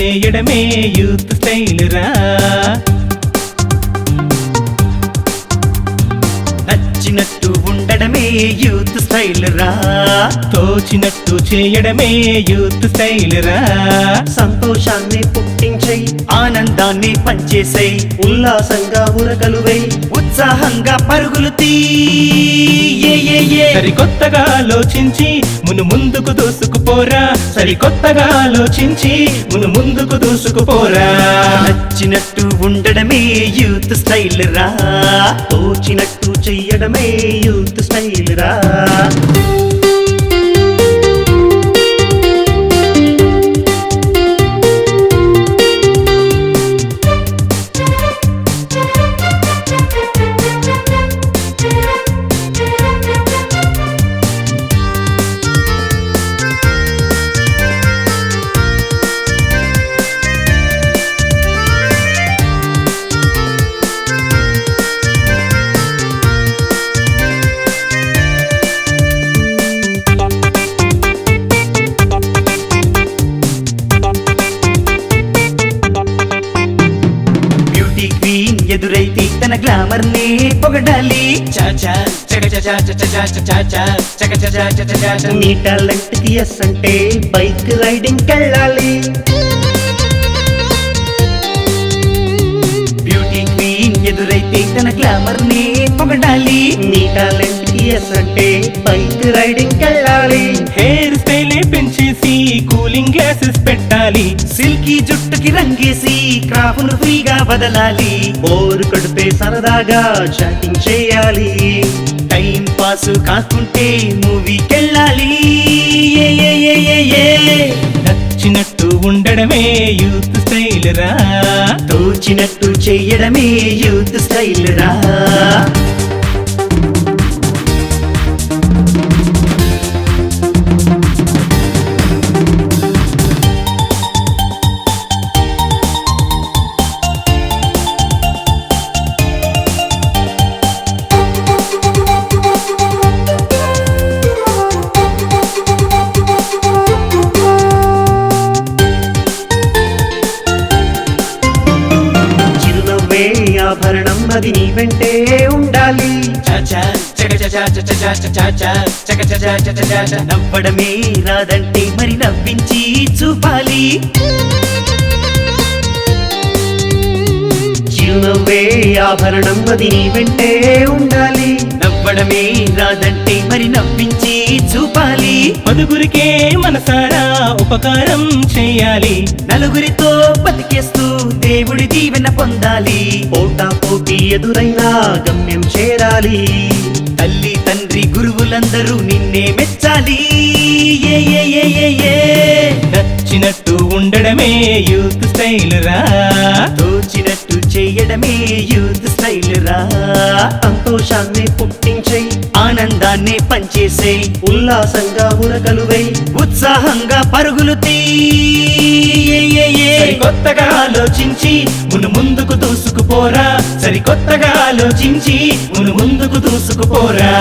చేయడమే youth style రా. నచ్చినట్టు ఉండడమే యూత్ స్టైల్ రా. తోచినట్టు చేయడమే యూత్ స్టైల్ రా. సంతోషాన్ని పుట్టించై ఆనందాన్ని పంచేసై ఉల్లాసంగా ఉరకలువై ఉత్సాహంగా పరుగులు సరికొత్తగా ఆలోచించి ముందుకు దూసుకుపోరా. సరికొత్తగా ఆలోచించి ముందుకు దూసుకుపోరా. నచ్చినట్టు ఉండడమే యూత్ స్టైల్ రా. తోచినట్టు చెయ్యడమే యూత్ స్టైల్ రా. ఎదురైతే తన గ్లామర్ నే పొగడాలి. నీ టాలెంట్ కి ఎస్ అంటే బైక్ రైడింగ్ కెళ్ళాలి. బ్యూటీ క్వీన్ ఎదురైతే తన గ్లామర్ నే పొగడాలి. నీ టాలెంట్ కి ఎస్ అంటే బైక్ రైడింగ్ కెళ్ళాలి. హెయిర్ స్టైల్ పెంచేసి కూలింగ్ గ్లాసెస్ పెట్టాలి. సిల్కీ జుట్టుకి రంగేసి క్రాఫ్ను ఫ్రీగా వదలాలి. బోరు కడితే సరదాగా చాటింగ్ చేయాలి. టైం పాస్ కాకుంటే మూవీకెళ్ళాలి. నచ్చినట్టు ఉండడమే యూత్ స్టైల్ రా. తోచినట్టు చెయ్యడమే యూత్ స్టైల్ రా. ఆభరణం అది నీ వెంటే ఉండాలి. నవ్వడమే రాదంటే మరి నవ్వించి చూపాలి. చిరునవ్వే ఆభరణం అది నీ వెంటే ఉండాలి. నవ్వడమే రాదంటే మరి నవ్వించి చూపాలి. పదుగురికే మనసారా ఉపకారం చేయాలి. నలుగురితో బతికేస్తూ దేవుడి దీవెన పొందాలి. పోటా పోటీ ఎదురైనా గమ్యం చేరాలి. తల్లి తండ్రి గురువులందరూ నిన్నే మెచ్చాలి. నచ్చినట్టు ఉండడమే యూత్ స్టైల్ రా. తోచినట్టు చేయడమే యూత్ స్టైల్ రా. సంతోషాన్ని పుట్టించై ఆనందాన్ని పంచేసై ఉల్లాసంగా ఉరకలువై ఉత్సాహంగా పరుగులు సరికొత్తగా ఆలోచించి ముందుకు దూసుకుపోరా. సరికొత్తగా ఆలోచించి ముందుకు దూసుకుపోరా.